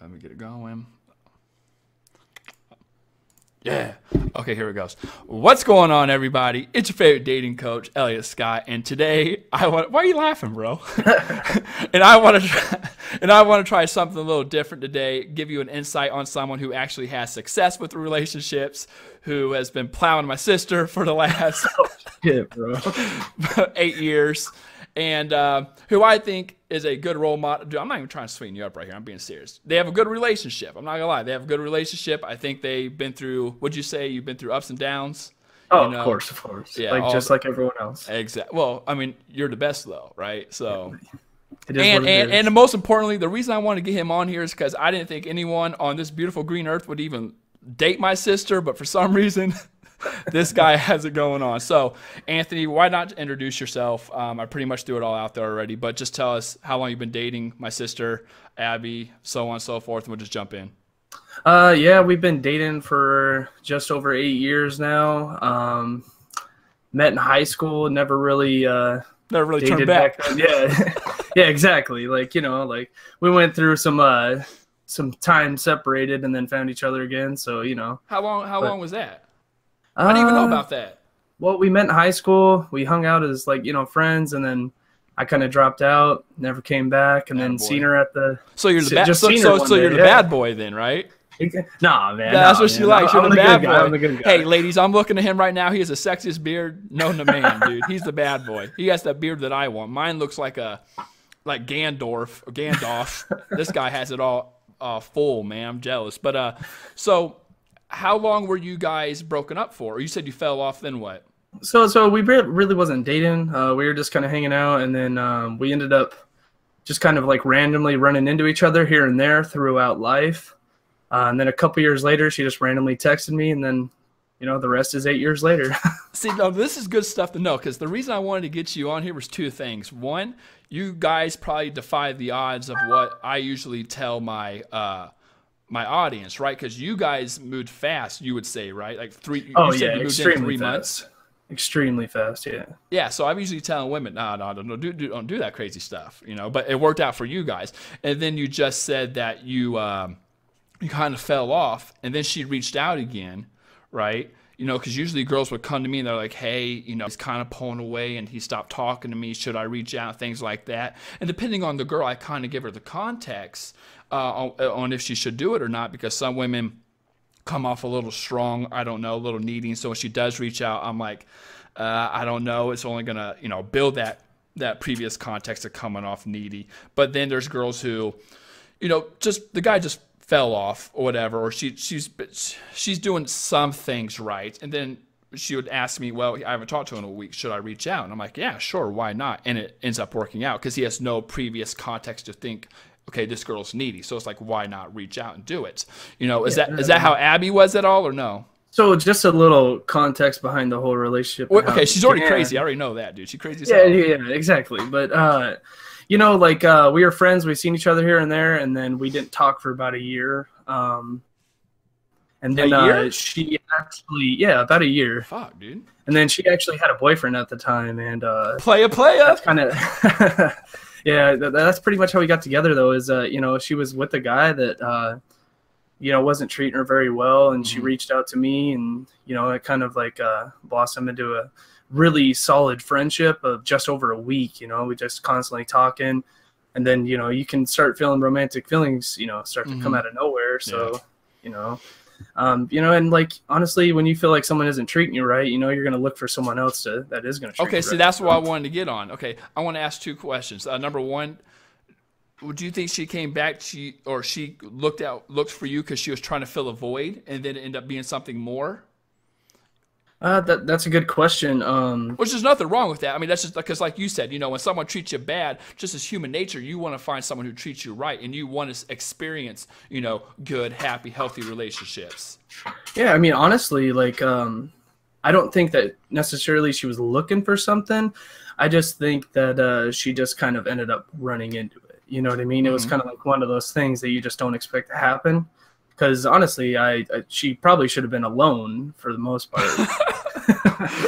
Let me get it going. Yeah. Okay, here it goes. What's going on, everybody? It's your favorite dating coach, Elliot Scott, and today why are you laughing, bro? and I want to try something a little different today. Give you an insight on someone who actually has success with relationships, who has been plowing my sister for the last bro. 8 years, and who I think is a good role model. Dude, I'm not even trying to sweeten you up right here. I'm being serious. They have a good relationship. I'm not gonna lie. They have a good relationship. I think they've been through. What'd you say? You've been through ups and downs. Oh, of course. Yeah, like just like everyone else. Exactly. Well, I mean, you're the best though, right? So. It is what it is. And most importantly, the reason I wanted to get him on here is because I didn't think anyone on this beautiful green earth would even date my sister, but for some reason, this guy has it going on. So, Anthony, why not introduce yourself? I pretty much threw it all out there already, but just tell us how long you've been dating my sister, Abby, so on and so forth, and we'll just jump in. Yeah, we've been dating for just over 8 years now. Met in high school, never really turned back. Yeah, yeah, exactly. Like, like we went through some time separated and then found each other again. So, How long was that? I didn't even know about that. Well, we met in high school. We hung out as friends, and then I kind of dropped out, never came back, and then seen her at the. So you're the you're the bad boy then, right? Nah, man. That's what she likes. You're the bad boy. I'm the good guy. Hey, ladies, I'm looking at him right now. He has the sexiest beard known to man, dude. He's the bad boy. He has that beard that I want. Mine looks like Gandalf. This guy has it all full, man. I'm jealous. But so how long were you guys broken up for? Or you said you fell off, then what? So we really wasn't dating. We were just kind of hanging out, and then we ended up just kind of like randomly running into each other here and there throughout life. And then a couple years later, she just randomly texted me, and then, the rest is 8 years later. See, no, this is good stuff to know, because the reason I wanted to get you on here was two things. One, you guys probably defy the odds of what I usually tell my my audience, right? Because you guys moved fast, you would say, right? Like Oh, you said yeah, you moved in extremely 3 months. fast. Extremely fast, yeah. Yeah, so I'm usually telling women, no, don't do that crazy stuff, But it worked out for you guys. And then you just said that you kind of fell off, and then she reached out again, right? Because usually girls would come to me and they're like, hey, he's kind of pulling away and he stopped talking to me. Should I reach out? Things like that. And depending on the girl, I kind of give her the context on if she should do it or not, because some women come off a little strong, I don't know, a little needy. So when she does reach out, I'm like, I don't know. It's only going to, build that previous context of coming off needy. But then there's girls who, just the guy just fell off or whatever, or she's doing some things right, and then she would ask me, well, I haven't talked to him in a week, should I reach out? And I'm like, yeah, sure, why not? And it ends up working out because he has no previous context to think, okay, this girl's needy, so it's like, why not reach out and do it? Is that how Abby was at all, or no? So just a little context behind the whole relationship. Well, okay, she's already crazy. I already know that, dude. She's crazy as hell. Yeah, exactly. But we were friends. We've seen each other here and there, and then we didn't talk for about a year. And then she actually, about a year. Fuck, dude. And then she actually had a boyfriend at the time, and playa. That's kind of, yeah. That's pretty much how we got together, though. Is she was with a guy that wasn't treating her very well, and she reached out to me, and it kind of blossomed into a really solid friendship of just over a week. We just constantly talking, and then you can start feeling romantic feelings start to come out of nowhere. So and honestly, when you feel like someone isn't treating you right, you're going to look for someone else that is going to treat you right. See, that's what I wanted to get on. Okay, I want to ask two questions. Number one, do you think she came back she looked for you because she was trying to fill a void, and then it ended up being something more? That's a good question. Which there's nothing wrong with that. I mean, that's just because, like you said, when someone treats you bad, just as human nature, you want to find someone who treats you right, and you want to experience, good, happy, healthy relationships. Yeah, I mean, honestly, I don't think that necessarily she was looking for something. I just think that she just kind of ended up running into it. You know what I mean? It was kind of like one of those things that you just don't expect to happen. Because honestly, she probably should have been alone for the most part.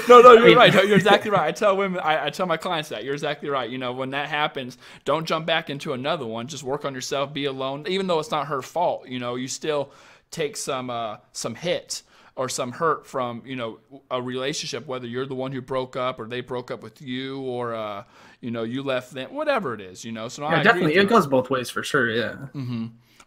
No, I you're mean, right. No, you're exactly right. I tell women, I tell my clients that you're exactly right. You know, when that happens, don't jump back into another one. Just work on yourself. Be alone, even though it's not her fault. You know, you still take some hits or some hurt from a relationship, whether you're the one who broke up or they broke up with you, or you left them, whatever it is. So yeah, I agree definitely, with it you. goes both ways for sure. Yeah.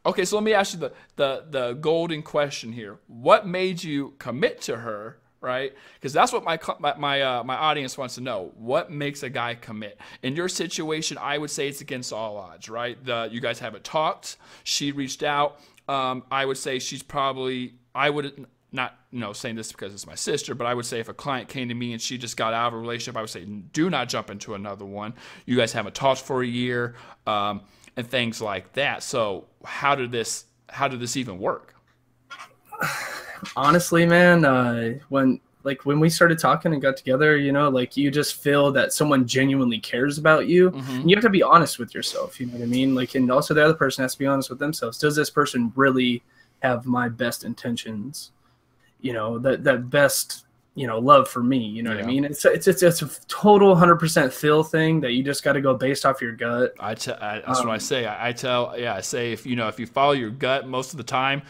Okay, so let me ask you the golden question here. What made you commit to her, right? Because that's what my audience wants to know. What makes a guy commit? In your situation, I would say it's against all odds, right? You guys haven't talked. She reached out. I would say she's probably. I would not saying this because it's my sister, but I would say if a client came to me and she just got out of a relationship, I would say do not jump into another one. You guys haven't talked for a year. And things like that. So how did this even work? Honestly, man, when we started talking and got together, like you just feel that someone genuinely cares about you. And you have to be honest with yourself, you know what I mean? Like, and also the other person has to be honest with themselves. Does this person really have my best intentions? That best love for me, you know what I mean? It's a total 100% feel thing that you just got to go based off your gut. That's what I say. I say if you follow your gut most of the time,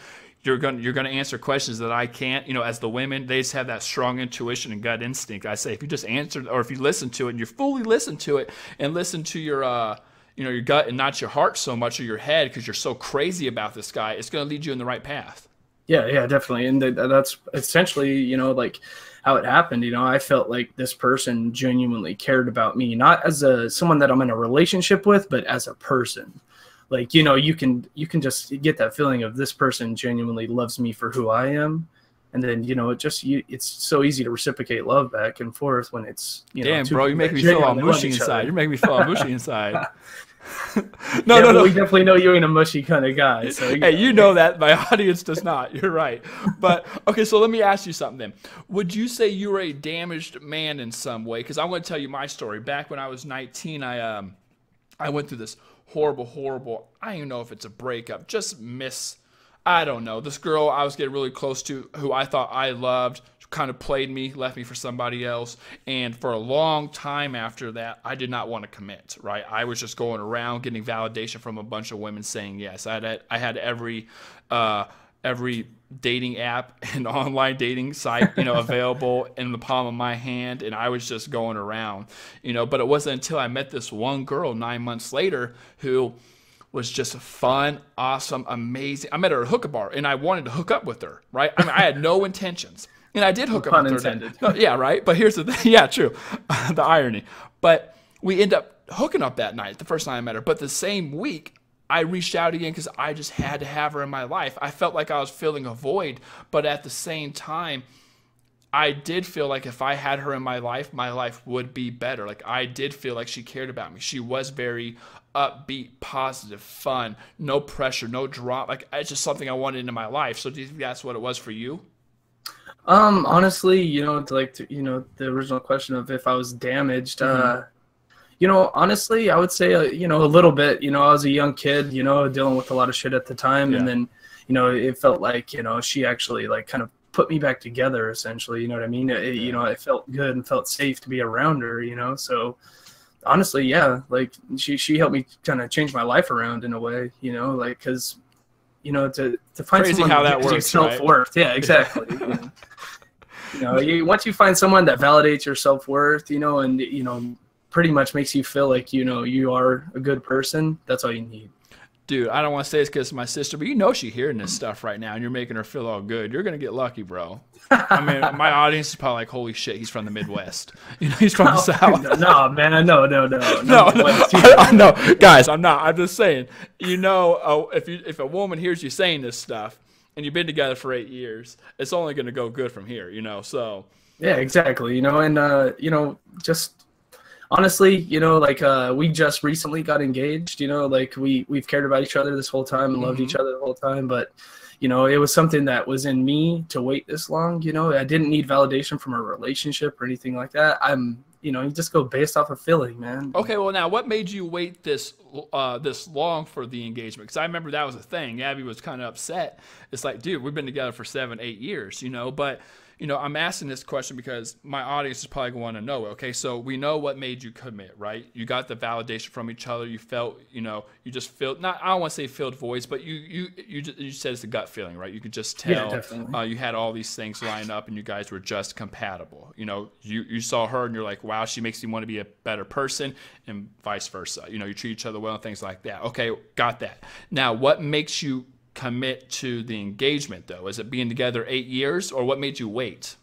you're gonna answer questions that I can't. As the women, they just have that strong intuition and gut instinct. I say if you just answer, or if you listen to it and you fully listen to it and listen to your your gut and not your heart so much, or your head, because you're so crazy about this guy, it's gonna lead you in the right path. Yeah, definitely. And that's essentially, like how it happened. I felt like this person genuinely cared about me, not as someone that I'm in a relationship with, but as a person. Like, you can just get that feeling of this person genuinely loves me for who I am. And then, it's so easy to reciprocate love back and forth when it's, damn, bro, you make me feel all mushy inside. You're making me feel all mushy inside. No. We definitely know you ain't a mushy kind of guy. So hey, you know that. My audience does not. You're right. But, okay, so let me ask you something then. Would you say you were a damaged man in some way? Because I'm going to tell you my story. Back when I was 19, I went through this horrible, I don't even know if it's a breakup, I don't know. This girl I was getting really close to, who I thought I loved, kind of played me, left me for somebody else. And for a long time after that, I did not want to commit, right? I was just going around getting validation from a bunch of women saying yes. I had every dating app and online dating site, available in the palm of my hand. And I was just going around, but it wasn't until I met this one girl 9 months later who was just fun, awesome, amazing. I met her at a hookah bar and I wanted to hook up with her, right? I mean, I had no intentions. And I did hook up with her. No, yeah, right? But here's the thing. Yeah, true. The irony. But we end up hooking up that night, the first time I met her. But the same week, I reached out again because I just had to have her in my life. I felt like I was filling a void. But at the same time, I did feel like if I had her in my life would be better. Like, I did feel like she cared about me. She was very upbeat, positive, fun, no pressure, no drama. Like, it's just something I wanted in my life. So do you think that's what it was for you? Honestly, the original question of if I was damaged, honestly, I would say, a little bit. I was a young kid, dealing with a lot of shit at the time. Yeah. And then, it felt like, she actually like kind of put me back together, essentially. You know what I mean? It felt good and felt safe to be around her, so honestly, yeah, like she helped me kind of change my life around in a way, like, cause to find crazy someone how that works, self-worth. Right? Yeah, exactly. Once you find someone that validates your self-worth, and pretty much makes you feel like you are a good person, that's all you need. Dude, I don't want to say it's because it's my sister, but she's hearing this stuff right now, and you're making her feel all good. You're gonna get lucky, bro. I mean, my audience is probably like, "Holy shit, he's from the Midwest." He's from the South. No, man, no. No, guys, I'm not. I'm just saying. If a woman hears you saying this stuff, and you've been together for 8 years, it's only gonna go good from here. So. Yeah, exactly. And just. Honestly, we just recently got engaged, we've cared about each other this whole time and loved each other the whole time. But, it was something that was in me to wait this long. I didn't need validation from a relationship or anything like that. You just go based off of feeling, man. Okay, well, now what made you wait this long for the engagement? Because I remember that was a thing. Abby was kind of upset. It's like, dude, we've been together for 7, 8 years, but I'm asking this question because my audience is probably going to want to know. Okay, so we know what made you commit, right? You got the validation from each other. You felt, you just felt, not, I don't want to say filled voids, but you said it's a gut feeling, right? You could just tell. Yeah, definitely. You had all these things line up, and you guys were just compatible. You saw her, and you're like, wow, she makes me want to be a better person, and vice versa. You treat each other well and things like that. Okay, got that. Now, what makes you commit to the engagement, though? Is it being together 8 years, or what made you wait?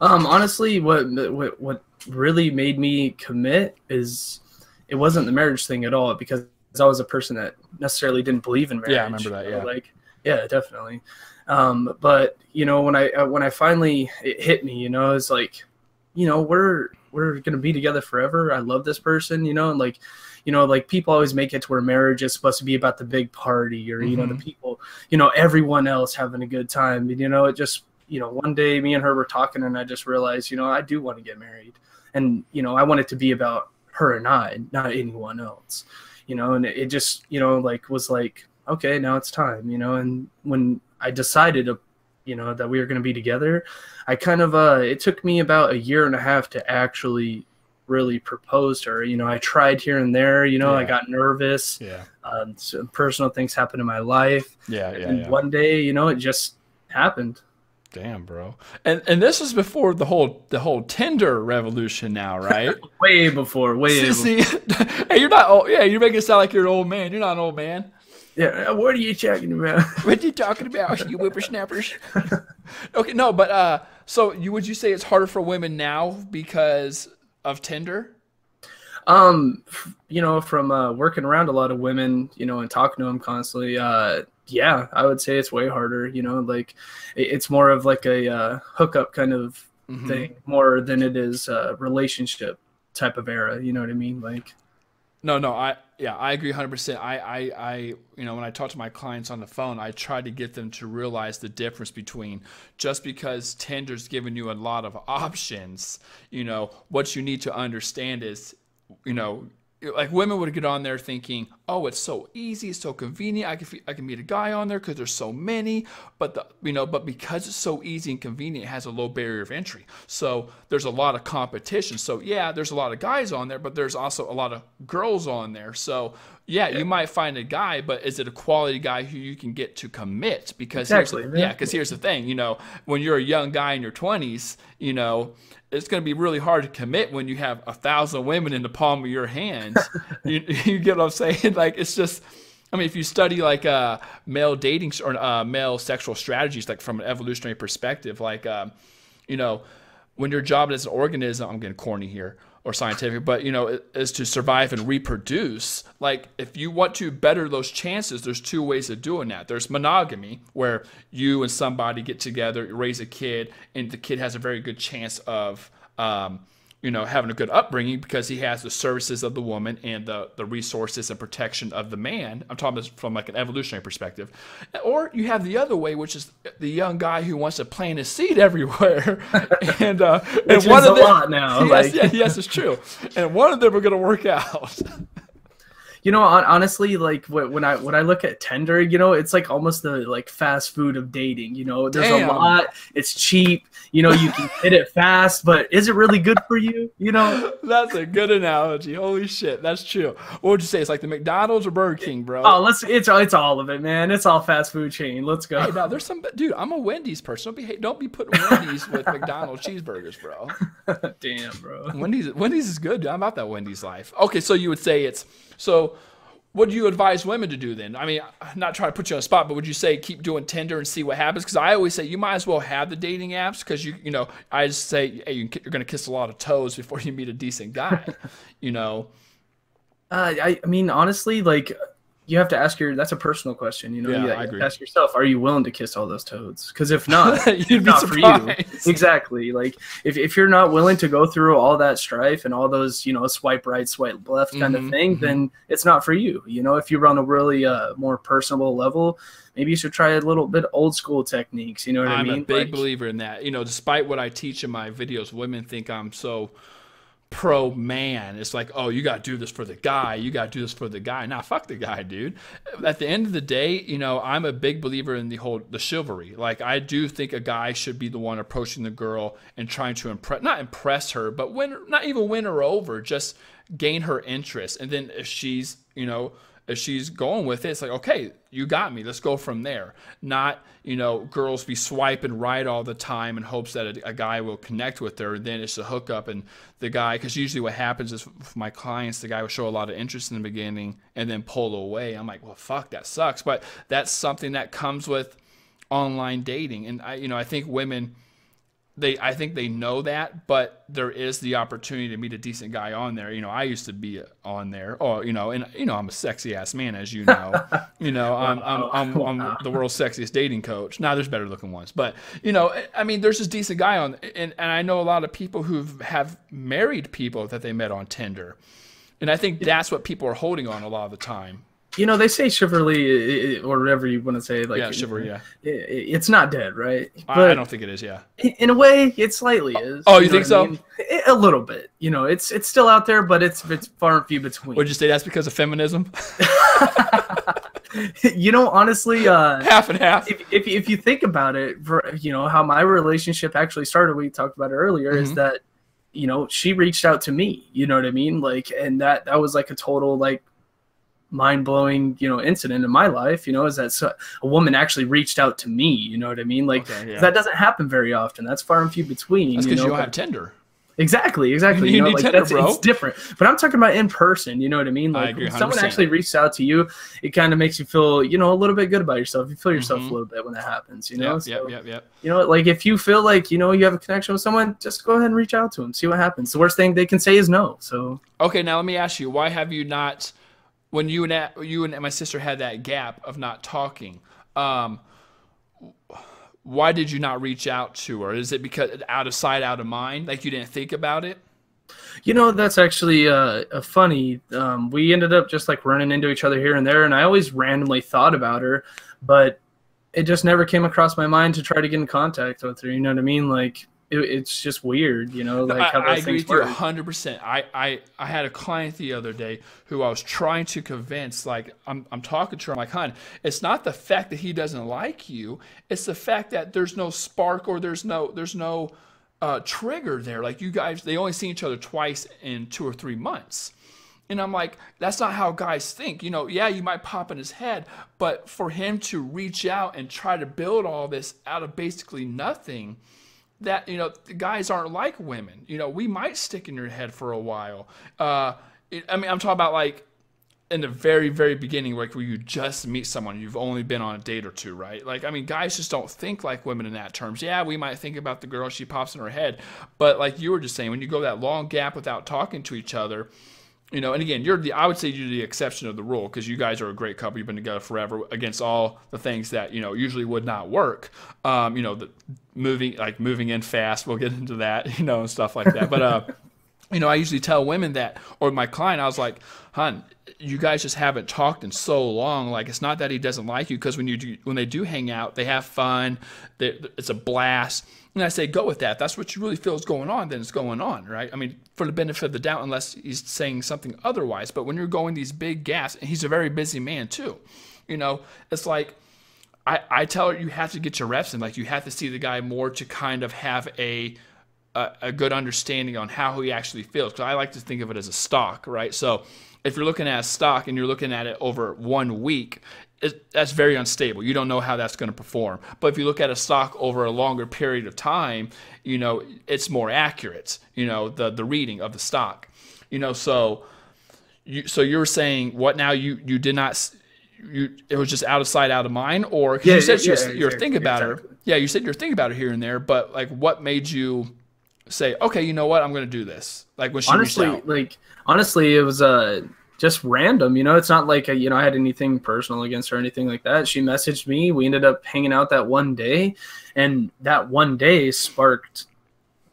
Honestly, what really made me commit is it wasn't the marriage thing at all, because I was a person that necessarily didn't believe in marriage. Yeah, I remember that. Yeah, yeah, definitely. But when I finally, it hit me, it's like, we're gonna be together forever. I love this person, and like people always make it to where marriage is supposed to be about the big party, or the people, everyone else having a good time. It just, one day me and her were talking, and I just realized, I do want to get married, and I want it to be about her and I, not anyone else. And it just, was like, okay, now it's time. And when I decided to, that we were going to be together, I kind of it took me about 1.5 years to actually really propose to her. I tried here and there, I got nervous. Yeah. Some personal things happened in my life. And one day, it just happened. Damn, bro. And this was before the whole Tinder revolution now, right? way before. See, hey, you're not old. Yeah, you're making it sound like you're an old man. You're not an old man. Yeah, what are you talking about? What are you talking about, you whippersnappers? Okay, no, but so would you say it's harder for women now because of Tinder? From working around a lot of women, and talking to them constantly, yeah, I would say it's way harder. Like it's more of like a hookup kind of thing, more than it is a relationship type of era. You know what I mean? Like, no, I agree 100%. I when I talk to my clients on the phone, I try to get them to realize the difference between, just because Tinder's giving you a lot of options, what you need to understand is, like women would get on there thinking, oh, it's so easy, it's so convenient. I can meet a guy on there because there's so many, but because it's so easy and convenient, it has a low barrier of entry. So there's a lot of competition. So yeah, there's a lot of guys on there, but there's also a lot of girls on there. So yeah, you might find a guy, but is it a quality guy who you can get to commit? Because here's the thing, when you're a young guy in your 20s, it's going to be really hard to commit when you have 1,000 women in the palm of your hands. you get what I'm saying? Like, it's just, if you study like male dating or male sexual strategies, like from an evolutionary perspective, like, when your job as an organism, I'm getting corny here or scientific, but is to survive and reproduce. Like, if you want to better those chances, there's 2 ways of doing that. There's monogamy, where you and somebody get together, raise a kid, and the kid has a very good chance of having a good upbringing because he has the services of the woman and the resources and protection of the man. I'm talking from like an evolutionary perspective. Or you have the other way, which is the young guy who wants to plant his seed everywhere. and which one is of them, a lot now. Yes, it's true. And one of them are going to work out. Honestly, like when I look at Tinder, it's like almost the like fast food of dating. There's a lot. It's cheap. You can hit it fast, but is it really good for you? That's a good analogy. Holy shit, that's true. What would you say? It's like the McDonald's or Burger King, bro? Oh, it's all of it, man. It's all fast food chain. Let's go. Hey, now there's some dude. I'm a Wendy's person. Don't be putting Wendy's with McDonald's cheeseburgers, bro. Damn, bro. Wendy's is good, dude. I'm about that Wendy's life. Okay, so you would say it's so. What do you advise women to do then? I'm not trying to put you on the spot, but would you say keep doing Tinder and see what happens? Because I always say you might as well have the dating apps, because I just say, hey, you're going to kiss a lot of toes before you meet a decent guy. Honestly, like, you have to ask that's a personal question. You have to ask yourself, are you willing to kiss all those toads? Because if not, you'd be surprised. For you. Exactly. Like if you're not willing to go through all that strife and all those, swipe right, swipe left kind of thing, then it's not for you. If you're on a really more personable level, maybe you should try a little bit old school techniques. You know what I mean? I'm a big believer in that. Despite what I teach in my videos, women think I'm so pro man. It's like, oh, you got to do this for the guy. You got to do this for the guy. Nah, fuck the guy, dude. At the end of the day, you know, I'm a big believer in the chivalry. Like, I do think a guy should be the one approaching the girl and trying to not impress her, but not even win her over, just gain her interest. And then if she's, you know, if she's going with it, it's like, okay, you got me. Let's go from there. Not, you know, girls be swiping right all the time in hopes that a guy will connect with her. And then it's a hookup, and the guy, because usually what happens is with my clients, the guy will show a lot of interest in the beginning and then pull away. I'm like, well, fuck, that sucks. But that's something that comes with online dating. And I think women, I think they know that, but there is the opportunity to meet a decent guy on there. You know, I used to be on there, or I'm a sexy ass man, as you know. I'm the world's sexiest dating coach. Now there's better looking ones, but I mean, there's this decent guy on, and I know a lot of people who have married people that they met on Tinder, and I think that's what people are holding on a lot of the time. You know, they say chivalry, or whatever you want to say. Like, yeah, chivalry, yeah. It's not dead, right? But I don't think it is, yeah. In a way, it slightly is. Oh, you think so? I mean? A little bit. You know, it's still out there, but it's far and few between. Would you say that's because of feminism? You know, honestly, half and half. If you think about it, how my relationship actually started, we talked about it earlier, is that, she reached out to me. You know what I mean? Like, and that was like a total, like, mind-blowing incident in my life, is that a woman actually reached out to me. You know what I mean? Like, okay, yeah. That doesn't happen very often. That's far and few between. That's because you don't have Tinder. Exactly. You need like Tinder, bro. It's different. But I'm talking about in person. You know what I mean? Like, when someone actually reached out to you, it kind of makes you feel, a little bit good about yourself. You feel yourself a little bit when that happens. Yep. Like, if you feel like you have a connection with someone, just go ahead and reach out to them. See what happens. The worst thing they can say is no. So okay, now let me ask you, why have you not? When you and my sister had that gap of not talking, why did you not reach out to her? Is it because out of sight, out of mind? Like, you didn't think about it? That's actually funny. We ended up just like running into each other here and there, and I always randomly thought about her, but it just never came across my mind to try to get in contact with her. You know what I mean? Like, it's just weird, like how those I agree things with you work. 100%. I had a client the other day who I was trying to convince, like, I'm talking to her, I'm like, hon, it's not the fact that he doesn't like you, it's the fact that there's no spark, or there's no trigger there. Like, you guys, they only see each other twice in 2 or 3 months. And I'm like, that's not how guys think. Yeah, you might pop in his head, but for him to reach out and try to build all this out of basically nothing, that, the guys aren't like women. We might stick in your head for a while. I'm talking about, like, in the very, very beginning, like, where you just meet someone, you've only been on a date or two, right? Like, guys just don't think like women in that terms. Yeah, we might think about the girl, she pops in her head. But like you were just saying, when you go that long gap without talking to each other, and again, I would say you're the exception of the rule, because you guys are a great couple. You've been together forever, against all the things that, usually would not work. The moving in fast. We'll get into that, and stuff like that. But, I usually tell women that, or my client, I was like, hon, you guys just haven't talked in so long. Like, it's not that he doesn't like you, because when they do hang out, they have fun. It's a blast. And I say, go with that. If that's what you really feel is going on, then it's going on, right? For the benefit of the doubt, unless he's saying something otherwise. But when you're going these big gaps, and he's a very busy man too, it's like, I tell her, you have to get your reps in. Like, you have to see the guy more to kind of have a good understanding on how he actually feels. Because I like to think of it as a stock, right? So if you're looking at a stock and you're looking at it over 1 week, that's very unstable. You don't know how that's going to perform. But if you look at a stock over a longer period of time, it's more accurate, the reading of the stock. So you're saying, what now, you did not, it was just out of sight, out of mind? Or, you said you're thinking about her. Yeah, you said you're thinking about her here and there, but like, what made you say, okay, you know what, I'm going to do this? Like, when she reached out. Honestly, it was just random. It's not like I had anything personal against her or anything like that. She messaged me. We ended up hanging out that one day, and that one day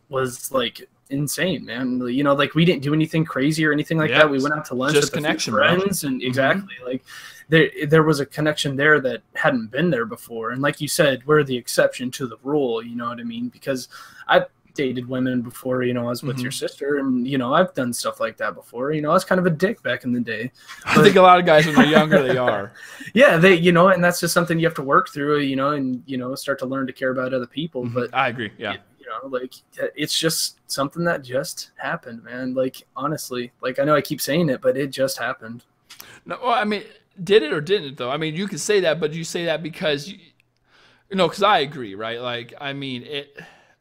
was like insane, man. Like, we didn't do anything crazy or anything like that. We went out to lunch with connection, friends, and exactly, like, there was a connection there that hadn't been there before. And like you said, we're the exception to the rule. You know what I mean? Because dated women before, you know, I was with your Mm-hmm. sister, and, you know, I've done stuff like that before. You know, I was kind of a dick back in the day. I think a lot of guys when they're younger, they are. Yeah, you know, and that's just something you have to work through, you know, and, you know, start to learn to care about other people. Mm-hmm. But I agree. Yeah. you know, like, it's just something that just happened, man. Like, honestly, like, I know I keep saying it, but it just happened. No, well, I mean, did it or didn't it though? I mean, you can say that, but you say that because you know, because I agree, right? Like, I mean,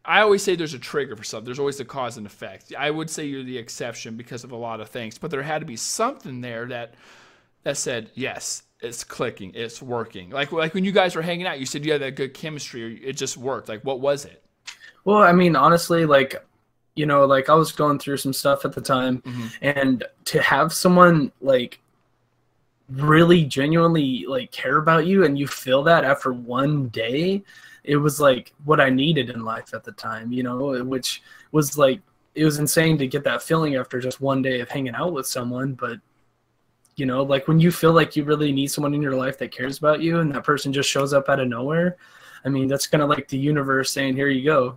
I always say there's a trigger for something. There's always a cause and effect. I would say you're the exception because of a lot of things, but there had to be something there that said, yes, it's clicking, it's working. Like when you guys were hanging out, you said you had that good chemistry, or it just worked. Like, what was it? Well, I mean, honestly, like, you know, like, I was going through some stuff at the time, Mm-hmm. and to have someone like really genuinely like care about you, and you feel that after one day, it was like what I needed in life at the time, you know, which was like, it was insane to get that feeling after just one day of hanging out with someone. But, you know, like, when you feel like you really need someone in your life that cares about you, and that person just shows up out of nowhere, I mean, that's kind of like the universe saying, here you go,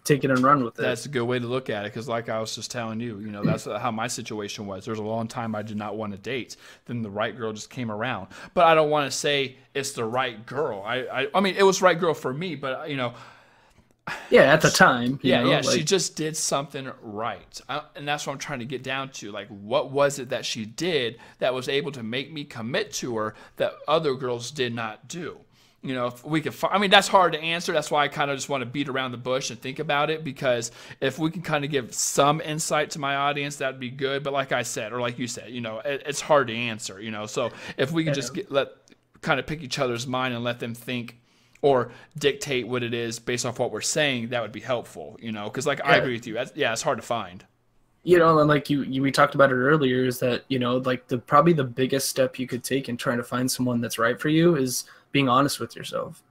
take it and run with it. That's a good way to look at it, because like I was just telling you, you know, that's how my situation was. There was a long time I did not want to date. Then the right girl just came around. But I don't want to say it's the right girl. I mean, it was the right girl for me, but, you know. Yeah, at the time. Yeah, like, she just did something right. And that's what I'm trying to get down to. Like, what was it that she did that was able to make me commit to her that other girls did not do? You know, if we could I mean, that's hard to answer. That's why I kind of just want to beat around the bush and think about it, because if we can kind of give some insight to my audience, that'd be good. But like I said, or like you said, you know, it's hard to answer, you know. So if we can just kind of pick each other's mind and let them think or dictate what it is based off what we're saying, that would be helpful, you know, because like I agree with you. It's hard to find. You know, and like we talked about it earlier, is that, you know, like, probably the biggest step you could take in trying to find someone that's right for you is being honest with yourself.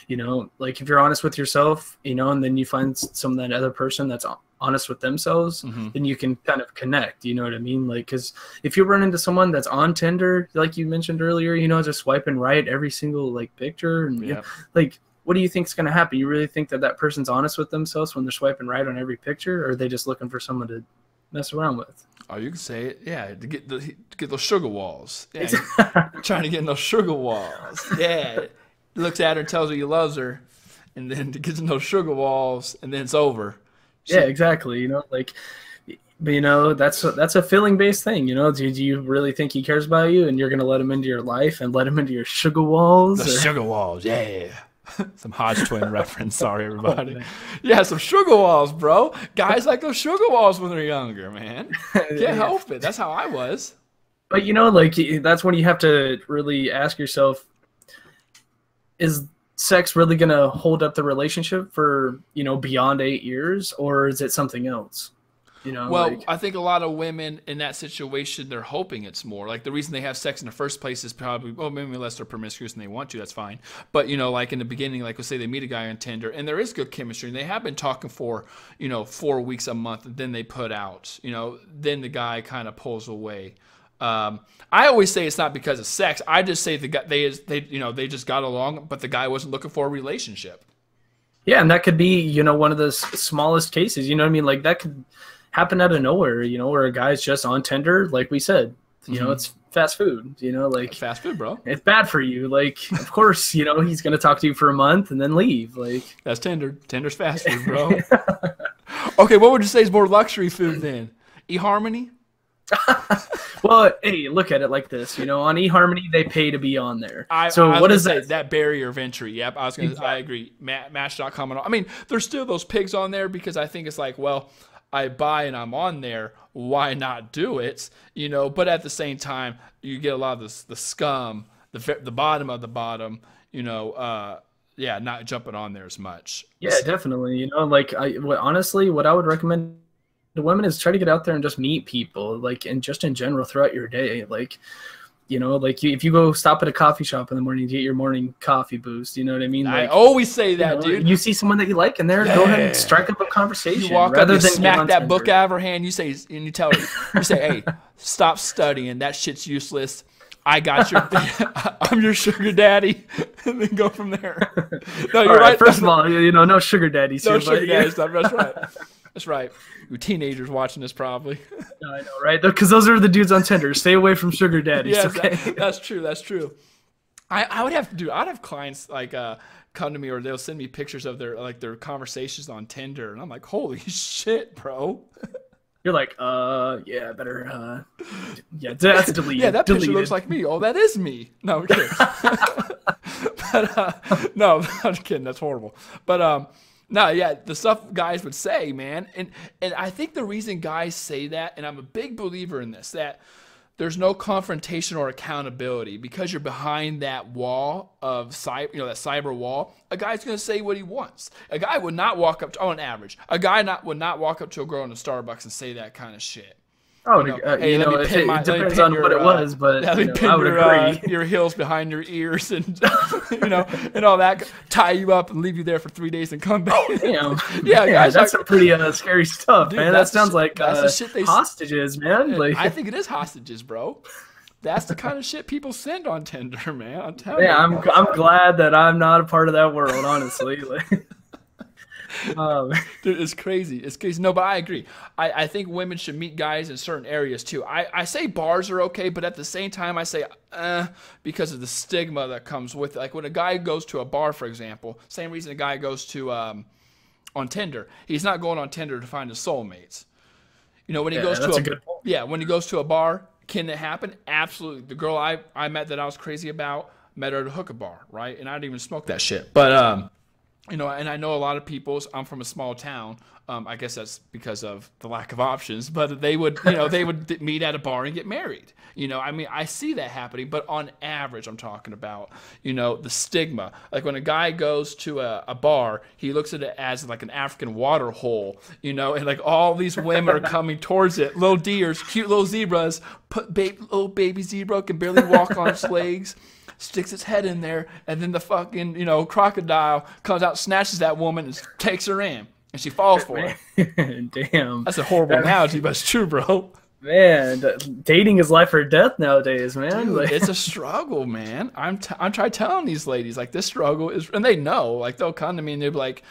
You know, like, if you're honest with yourself, you know, and then you find that other person that's honest with themselves, Mm-hmm. then you can kind of connect, you know what I mean? Like, because if you run into someone that's on Tinder, like you mentioned earlier, you know, just swiping right every single like picture, and you know, like, what do you think is going to happen? You really think that person honest with themselves when they're swiping right on every picture, or are they just looking for someone to mess around with? Oh, you can say it. Yeah, to get those sugar walls. Yeah, you're trying to get in those sugar walls. Yeah, looks at her and tells her he loves her, and then to get in those sugar walls, and then it's over. Yeah, exactly. You know, like, but, you know, that's a feeling based thing. You know, do you really think he cares about you, and you're gonna let him into your life and let him into your sugar walls? The sugar walls, yeah. Some Hodge twin reference. Sorry, everybody. Oh, yeah, some sugar walls, bro. Guys like those sugar walls when they're younger, man. Can't help it. That's how I was. But, you know, like, that's when you have to really ask yourself, is sex really going to hold up the relationship for, you know, beyond 8 years, or is it something else? You know, well, like, I think a lot of women in that situation, they're hoping it's more. Like, the reason they have sex in the first place is probably, well, maybe unless they're promiscuous and they want to, that's fine. But, you know, like in the beginning, like, let's say they meet a guy on Tinder and there is good chemistry and they have been talking for, you know, 4 weeks, a month, and then they put out, you know, then the guy kind of pulls away. I always say it's not because of sex. I just say the guy, they just got along, but the guy wasn't looking for a relationship. yeah, and that could be, you know, one of the smallest cases. You know what I mean? Like, that could happen out of nowhere, you know, where a guy's just on Tinder, like we said, you know, it's fast food, you know, like, Fast food, bro. it's bad for you. Like, of course, you know, he's going to talk to you for a month and then leave. Like, That's Tinder. Tinder's fast food, bro. Okay, what would you say is more luxury food then? eHarmony? well, hey, look at it like this, you know, on eHarmony, they pay to be on there. So what is that? that barrier of entry? Yep, I agree. Match.com and all. I mean, there's still those pigs on there because I think it's like, well, I buy and I'm on there. Why not do it? You know, but at the same time, you get a lot of the scum, the bottom of the bottom. You know, not jumping on there as much. Yeah, definitely. You know, like, honestly, what I would recommend to women is try to get out there and just meet people, like, and just in general throughout your day, like. You know, like, if you go stop at a coffee shop in the morning, get your morning coffee boost. You know what I mean? Like, I always say that, you know, dude. You see someone that you like in there, go ahead and strike up a conversation. You walk rather up, you than smack that Tinder. book out of her hand. You say, and you tell her, you say, "Hey, stop studying. That shit's useless. I got your, I'm your sugar daddy, and then go from there. No, you're All right, right. first of all, no sugar daddies No here, sugar but daddy stuff. That's right. That's right. You teenagers watching this probably. I know, right? Because those are the dudes on Tinder. Stay away from sugar daddies. Yes, Okay. that's true. That's true. I would have to do. I'd have clients like come to me, or they'll send me pictures of their conversations on Tinder, and I'm like, holy shit, bro. You're like, yeah, better, yeah, that's deleted. Yeah, that picture deleted. looks like me. Oh, that is me. No, I'm kidding. But no, I'm kidding. That's horrible. But no, yeah, the stuff guys would say, man, and I think the reason guys say that, and I'm a big believer in this, that there's no confrontation or accountability because you're behind that wall of cyber, that cyber wall. A guy's going to say what he wants. A guy would not walk up to, on average, would not walk up to a girl in a Starbucks and say that kind of shit. Oh, Hey, let me pin it depends on what it was, but let me pin I would agree. your heels behind your ears and and all that, tie you up and leave you there for 3 days and come back. Oh, damn. Yeah, guys, that's some pretty scary stuff, dude, man. That sounds like that's the shit they hostages, man. Like, I think it is hostages, bro. That's the kind of shit people send on Tinder, man. I'm telling yeah, you. I'm glad that I'm not a part of that world, honestly. Like, Dude, it's crazy. It's crazy. No, but I agree. I think women should meet guys in certain areas too. I say bars are okay, but at the same time, I say because of the stigma that comes with it. Like when a guy goes to a bar, for example, same reason a guy goes to on Tinder. He's not going on Tinder to find his soulmates. When he goes when he goes to a bar, can it happen? Absolutely. The girl I met that I was crazy about, met her at a hookah bar, right? And I didn't even smoke that shit. But and I know a lot of people. I'm from a small town. I guess that's because of the lack of options. But they would, they would meet at a bar and get married. I see that happening. But on average, I'm talking about, the stigma. Like when a guy goes to a bar, he looks at it as like an African water hole, and like all these women are coming towards it. Little deers, cute little zebras. Little baby zebra can barely walk on its legs. Sticks its head in there, and then the fucking, crocodile comes out, snatches that woman, and takes her in, and she falls for it. Damn. That's a horrible analogy, but it's true, bro. Man, dating is life or death nowadays, man. Dude, it's a struggle, man. I'm trying telling these ladies, like, this struggle is, and they know, like, they'll come to me, and they'll be like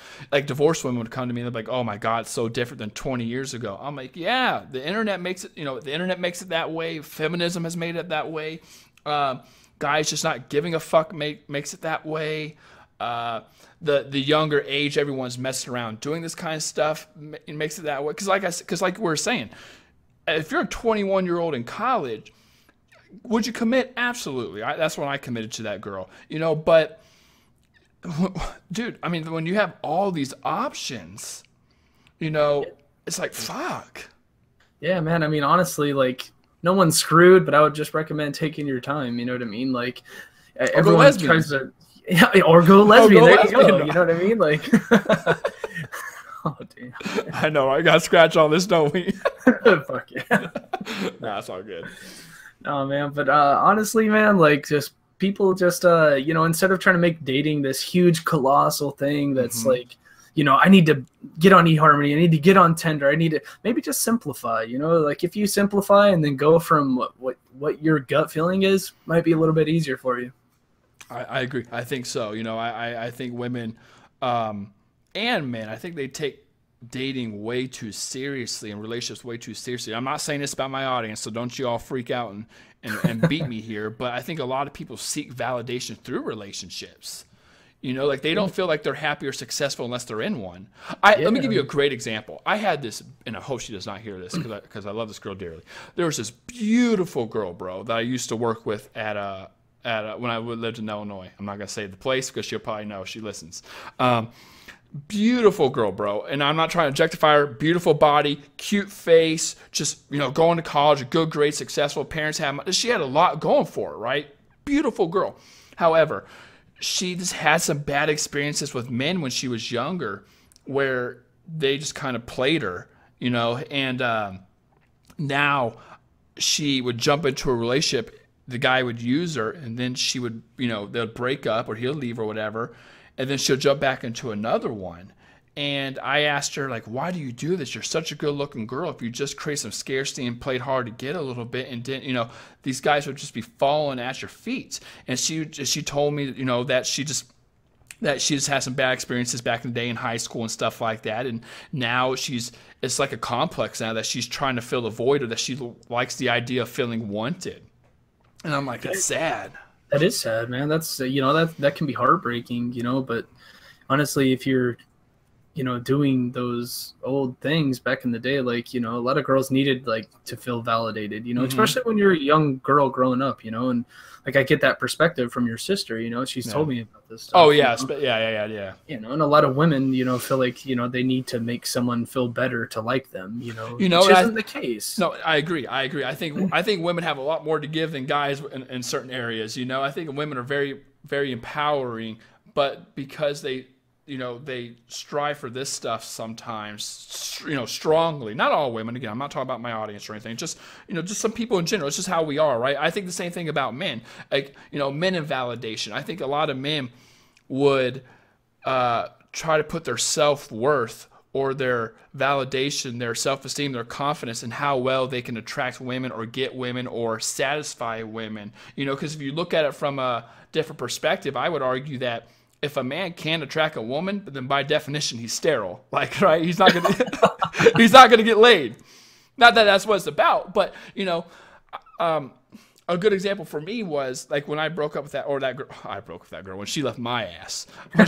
divorced women would come to me, and they'll be like, oh my God, it's so different than 20 years ago. I'm like, yeah, the internet makes it, the internet makes it that way. Feminism has made it that way. Guys just not giving a fuck makes it that way. The younger age, everyone's messing around doing this kind of stuff. It makes it that way. Because like we were saying, if you're a 21-year-old in college, would you commit? Absolutely. That's when I committed to that girl. But dude, when you have all these options, it's like fuck. Yeah, man. Honestly, like, no one's screwed, but I would just recommend taking your time. You know what I mean? Like, everyone tries to, or go lesbian. There you go. You know what I mean? Like, oh damn. I know. I got to scratch all this, don't we? Fuck yeah. Nah, it's all good. No, man. But honestly, man, like, just people just instead of trying to make dating this huge colossal thing that's like, I need to get on eHarmony. I need to get on Tinder. I need to maybe just simplify, like if you simplify and then go from what your gut feeling is, might be a little bit easier for you. I agree. I think so. I think women and men, I think they take dating way too seriously and relationships way too seriously. I'm not saying this about my audience, so don't you all freak out and beat me here. But I think a lot of people seek validation through relationships. Like they don't feel like they're happy or successful unless they're in one. Let me give you a great example. I had this, and I hope she does not hear this because I love this girl dearly. There was this beautiful girl, bro, that I used to work with when I lived in Illinois. I'm not going to say the place because she'll probably know. She listens. Beautiful girl, bro. And I'm not trying to objectify her. Beautiful body, cute face, just, going to college, a good grade, successful. Parents she had a lot going for her, right? Beautiful girl. However, she just had some bad experiences with men when she was younger where they just kind of played her, and now she would jump into a relationship. The guy would use her, and then she would, they'll break up or he'll leave or whatever, and then she'll jump back into another one. And I asked her, like, why do you do this? You're such a good looking girl. If you just create some scarcity and played hard to get a little bit and didn't, these guys would just be falling at your feet. And she told me, that she just had some bad experiences back in the day in high school and stuff like that. And now it's like a complex now that she's trying to fill a void, or that she likes the idea of feeling wanted. And I'm like, that's sad. That is sad, man. That's, that can be heartbreaking, but honestly, if you're, doing those old things back in the day, like, a lot of girls needed, like, to feel validated, especially when you're a young girl growing up, and like, I get that perspective from your sister, she's told me about this stuff. Oh yeah. Yeah. And a lot of women, feel like, they need to make someone feel better to like them, which isn't the case. No, I agree. I think women have a lot more to give than guys in certain areas. I think women are very, very empowering, but because they strive for this stuff sometimes, strongly. Not all women. Again, I'm not talking about my audience or anything. Just, just some people in general. It's just how we are, right? I think the same thing about men. Like, men in validation. I think a lot of men would try to put their self-worth or their validation, their self-esteem, their confidence in how well they can attract women or get women or satisfy women. Because if you look at it from a different perspective, I would argue that if a man can attract a woman, then by definition he's sterile. Like, right? He's not gonna get laid. Not that that's what it's about, but a good example for me was like when I broke up with that girl. I broke with that girl when she left my ass. Yeah,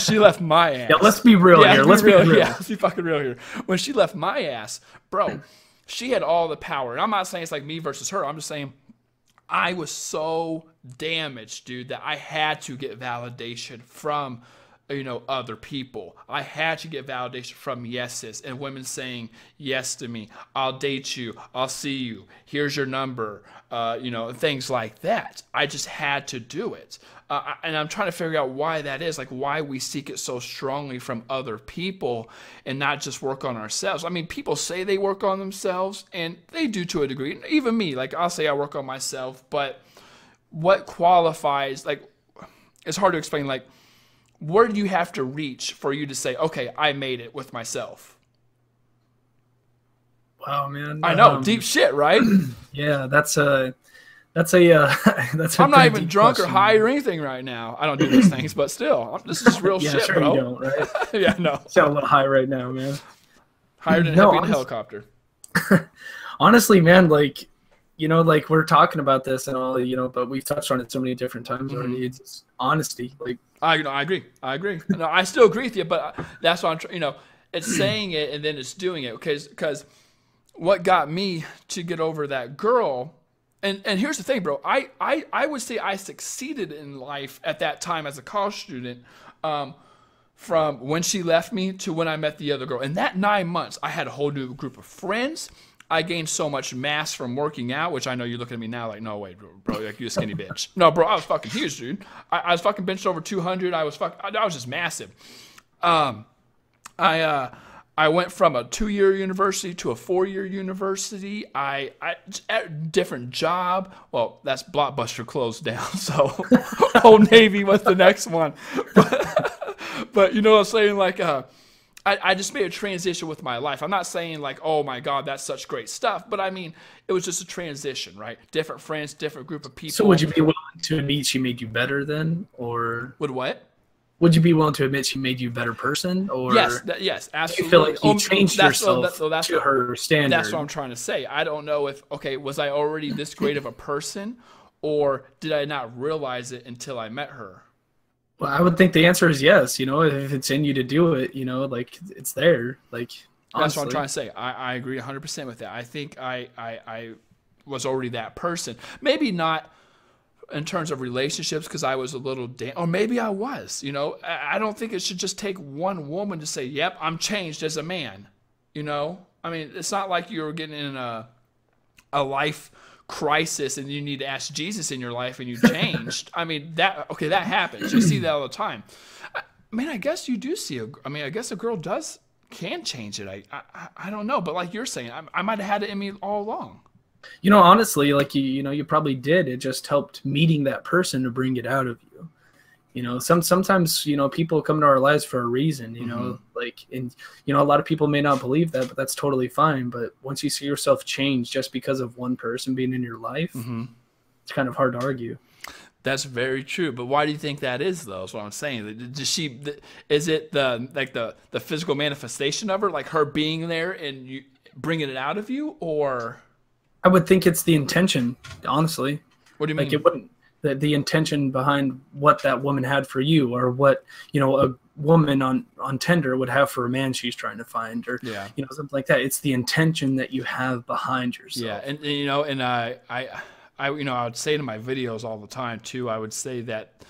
let's be real here. Let's be real. Yeah, let's be fucking real here. When she left my ass, bro, she had all the power. And I'm not saying it's like me versus her. I'm just saying I was so damaged, dude, that I had to get validation from, other people. I had to get validation from yeses and women saying yes to me. I'll date you. I'll see you. Here's your number. Things like that. I just had to do it. And I'm trying to figure out why that is, like why we seek it so strongly from other people and not just work on ourselves. I mean, people say they work on themselves, and they do to a degree. Even me, like I'll say I work on myself, but what qualifies, like, it's hard to explain, like, where do you have to reach for you to say, okay, I made it with myself? Wow, man. I know, deep shit, right? Yeah, that's a I'm not even drunk or high or anything right now. I don't do these things, but still, this is real shit, sure bro. You don't, right? Yeah, no. Sound a little high right now, man. Higher than being in a helicopter. Honestly, man, like, like we're talking about this and all, but we've touched on it so many different times already. It's honesty. Like, I agree. No, I still agree with you, but that's what I'm trying. It's saying it and then it's doing it. Because what got me to get over that girl. And here's the thing, bro. I would say I succeeded in life at that time as a college student, from when she left me to when I met the other girl. In that 9 months, I had a whole new group of friends. I gained so much mass from working out, which I know you're looking at me now like, no way, bro, like you a skinny bitch. No, bro, I was fucking huge, dude. I was fucking benched over 200. I was just massive. I went from a 2-year university to a 4-year university. I different job. Well, that's Blockbuster closed down, so Old Navy was the next one. But you know what I'm saying? Like, I just made a transition with my life. I'm not saying like, oh my God, that's such great stuff. But I mean, it was just a transition, right? Different friends, different group of people. So would you be willing to admit she made you better then? Or would what? Would you be willing to admit she made you a better person? Or yes, absolutely. You feel like you changed yourself to her standard? That's what I'm trying to say. I don't know if, okay, was I already this great of a person, or did I not realize it until I met her? Well, I would think the answer is yes. If it's in you to do it, like it's there. Like, honestly. That's what I'm trying to say. I agree 100% with that. I think I was already that person. Maybe not in terms of relationships, because I was a little or maybe I was. I don't think it should just take one woman to say, "Yep, I'm changed as a man." I mean, it's not like you're getting in a life crisis and you need to ask Jesus in your life and you changed. I mean, that happens. You see that all the time. I mean, I guess you do see I guess a girl can change it. I don't know, but like you're saying, I might have had it in me all along. Honestly, like you probably did. It just helped meeting that person to bring it out of you. You know, sometimes, you know, people come into our lives for a reason, you know, like, and, you know, a lot of people may not believe that, but that's totally fine. But once you see yourself change just because of one person being in your life, it's kind of hard to argue. That's very true. But why do you think that is, though? Is what I'm saying. Does she? Is it the physical manifestation of her, like her being there and you bringing it out of you, or? I would think it's the intention, honestly. What do you mean? Like, it wouldn't, the intention behind what that woman had for you, or what, you know, a woman on Tinder would have for a man she's trying to find, or, you know, something like that. It's the intention that you have behind yourself. Yeah, and you know, and I you know, I would say to my videos all the time too, I would say that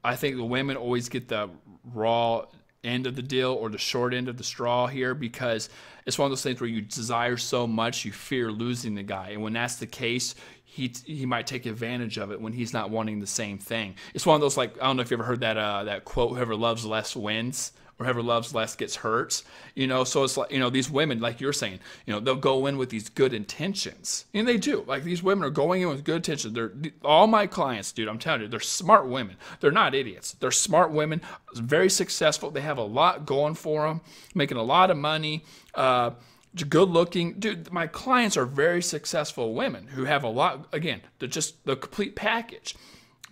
I think the women always get the raw end of the deal, or the short end of the straw here, because it's one of those things where you desire so much you fear losing the guy, and when that's the case, he might take advantage of it when he's not wanting the same thing. It's one of those, like, I don't know if you ever heard that that quote, whoever loves less wins, or whoever loves less gets hurt. You know, so it's like, you know, these women, like you're saying, you know, they'll go in with these good intentions, and they do. Like, these women are going in with good intentions. They're all my clients, dude. I'm telling you, they're smart women. They're not idiots. They're smart women, very successful. They have a lot going for them, making a lot of money. Good looking, dude. My clients are very successful women who have a lot. Again, they're just the complete package.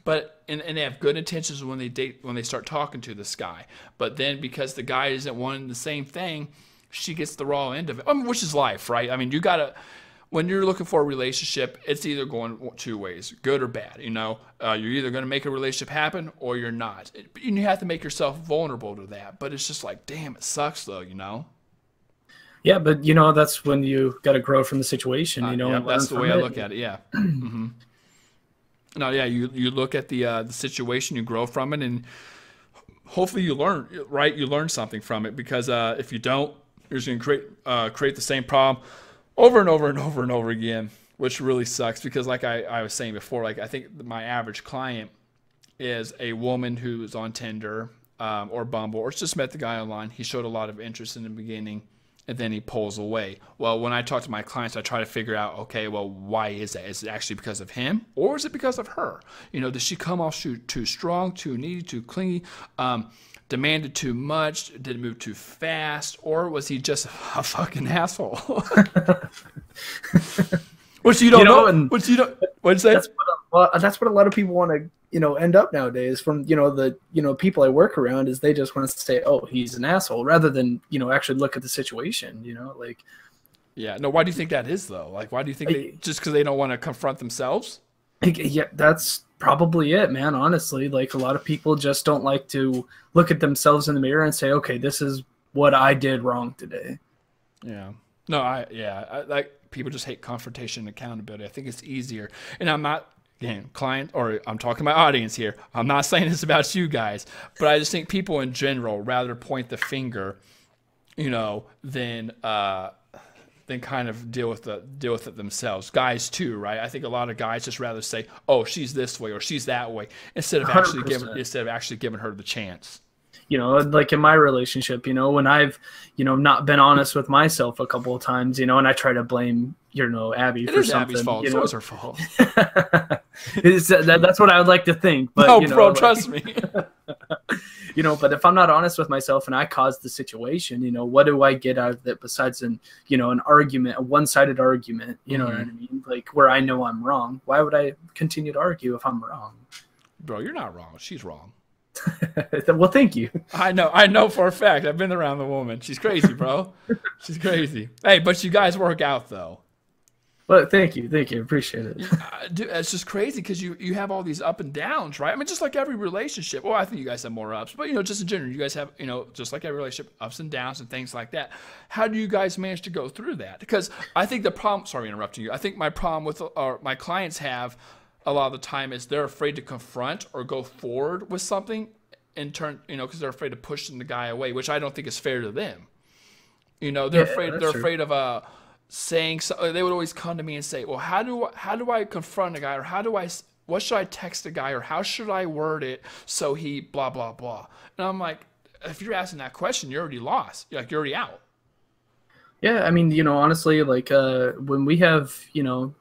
But and they have good intentions when they date, when they start talking to this guy. But then because the guy isn't wanting the same thing, she gets the raw end of it. I mean, which is life, right? I mean, you gotta, when you're looking for a relationship, it's either going two ways, good or bad. You know, you're either going to make a relationship happen or you're not. And you have to make yourself vulnerable to that. But it's just like, damn, it sucks though, you know. Yeah, but you know, that's when you got to grow from the situation. You know, yeah, that's the way I look at it. Yeah. No, yeah, you look at the situation, you grow from it, and hopefully you learn, right? You learn something from it, because if you don't, you're just going to create the same problem over and over and over and over again, which really sucks. Because like I was saying before, like, I think my average client is a woman who is on Tinder or Bumble, or just met the guy online. He showed a lot of interest in the beginning, and then he pulls away. Well, when I talk to my clients, I try to figure out, okay, well, why is that? Is it actually because of him, or is it because of her? You know, does she come off too strong, too needy, too clingy, demanded too much, did it move too fast, or was he just a fucking asshole? Which you don't know. Which you don't. What'd you say? That's what a lot of people want to, you know, end up nowadays from, you know, the, you know, people I work around, is they just want to say, oh, he's an asshole, rather than, you know, actually look at the situation, you know, like. Yeah. No, why do you think that is though? Like, why do you think they, just because they don't want to confront themselves? Yeah, that's probably it, man. Honestly, like, a lot of people just don't like to look at themselves in the mirror and say, okay, this is what I did wrong today. Yeah. No, I like, people just hate confrontation and accountability. I think it's easier. And I'm not, again, client, or I'm talking to my audience here. I'm not saying this about you guys, but I just think people in general rather point the finger, you know, than kind of deal with it themselves. Guys too, right? I think a lot of guys just rather say, "Oh, she's this way or she's that way," instead of actually giving her the chance. You know, like in my relationship, you know, when I've, you know, not been honest with myself a couple of times, you know, and I try to blame, you know, Abby for something. Abby's fault. You know? It was her fault. That's what I would like to think. But, no, you know, bro, like, trust me. You know, but if I'm not honest with myself and I caused the situation, you know, what do I get out of it besides an argument, a one-sided argument, you know what I mean? Like, where I know I'm wrong. Why would I continue to argue if I'm wrong? Bro, you're not wrong. She's wrong. Well, thank you. I know for a fact. I've been around the woman. She's crazy, bro. She's crazy. Hey, but you guys work out though. Well, thank you. Appreciate it. Dude, it's just crazy because you have all these up and downs, right? I mean, just like every relationship. Well, I think you guys have more ups, but, you know, just in general, you guys have, you know, just like every relationship, ups and downs and things like that. How do you guys manage to go through that? Because I think the problem, sorry interrupting you, I think my problem with, or my clients have a lot of the time, is they're afraid to confront or go forward with something in turn, you know, because they're afraid of pushing the guy away, which I don't think is fair to them. You know, they're afraid of saying so. They would always come to me and say, well, how do I confront a guy, or what should I text a guy, or how should I word it so he blah blah blah? And I'm like, if you're asking that question, you're already lost. You're already out. Yeah, I mean, you know, honestly, like when we have, you know,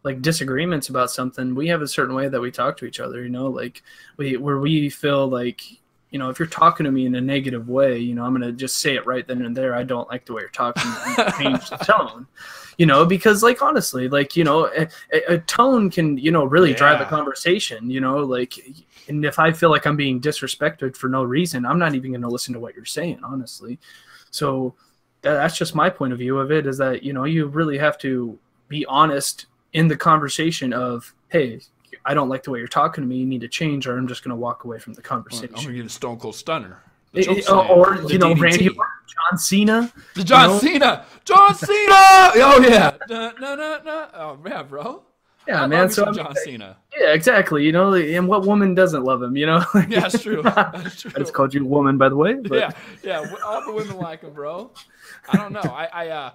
like disagreements about something, we have a certain way that we talk to each other, you know, like where we feel like, you know, if you're talking to me in a negative way, you know, I'm going to just say it right then and there. I don't like the way you're talking. And change the tone, you know, because like, honestly, like, you know, a tone can, you know, really drive a conversation, you know, like, and if I feel like I'm being disrespected for no reason, I'm not even going to listen to what you're saying, honestly. So that's just my point of view of it, is that, you know, you really have to be honest in the conversation of, hey, I don't like the way you're talking to me. You need to change, or I'm just going to walk away from the conversation. I'm going to get a Stone Cold Stunner. Or you know, DDT. Randy Orton, John Cena. John Cena. Oh, yeah. Oh, yeah, bro. Yeah, man. So John Cena. Yeah, exactly. You know, and what woman doesn't love him? You know. Yeah, that's true. That's true. I just called you a woman, by the way. But. Yeah. All the women like him, bro. I don't know.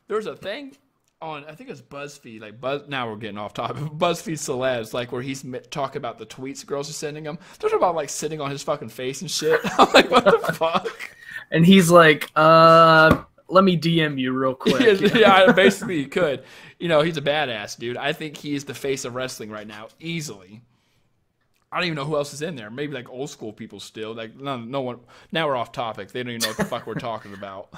There's a thing on, I think it's BuzzFeed. Like now we're getting off topic. BuzzFeed celebs, like where he's talking about the tweets girls are sending him. They're talking about like sitting on his fucking face and shit. I'm like, what the fuck? And he's like, let me DM you real quick. Yeah, basically he could. You know, he's a badass, dude. I think he's the face of wrestling right now, easily. I don't even know who else is in there. Maybe like old school people still. Like no one. Now we're off topic. They don't even know what the fuck we're talking about.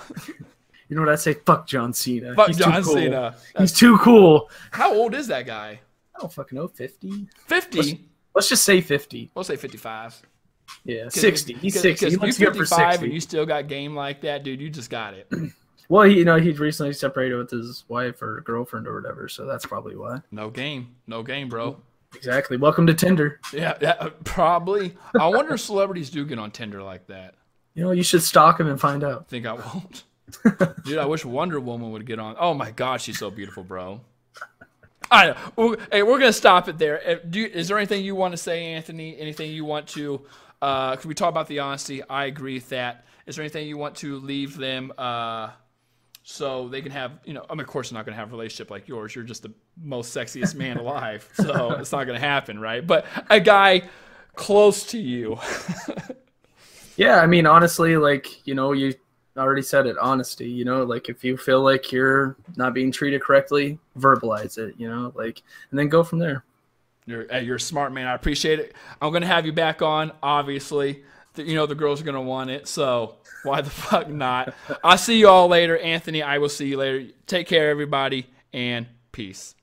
You know what I say? Fuck John Cena. Fuck John Cena. He's too cool. How old is that guy? I don't fucking know. 50. 50. Let's just say 50. We'll say 55. Yeah, 60. He's 60. He You're 55 and you still got game like that, dude. You just got it. Well, you know, he recently separated with his wife or girlfriend or whatever, so that's probably why. No game, bro. Exactly. Welcome to Tinder. Yeah, probably. I wonder if celebrities do get on Tinder like that. You know, you should stalk him and find out. Think I won't. Dude, I wish Wonder Woman would get on. Oh my God, she's so beautiful, bro. I know. Hey, we're gonna stop it there. Is there anything you want to say, Anthony? Anything you want to? Can we talk about the honesty? I agree with that. Is there anything you want to leave them? So they can have, you know, I mean, of course, they're not going to have a relationship like yours. You're just the most sexiest man alive. So it's not going to happen, right? But a guy close to you. Yeah, I mean, honestly, like, you know, you already said it, honesty, you know, like if you feel like you're not being treated correctly, verbalize it, you know, like, and then go from there. You're a smart man. I appreciate it. I'm going to have you back on, obviously. You know, the girls are going to want it, so why the fuck not? I'll see you all later. Anthony, I will see you later. Take care, everybody, and peace.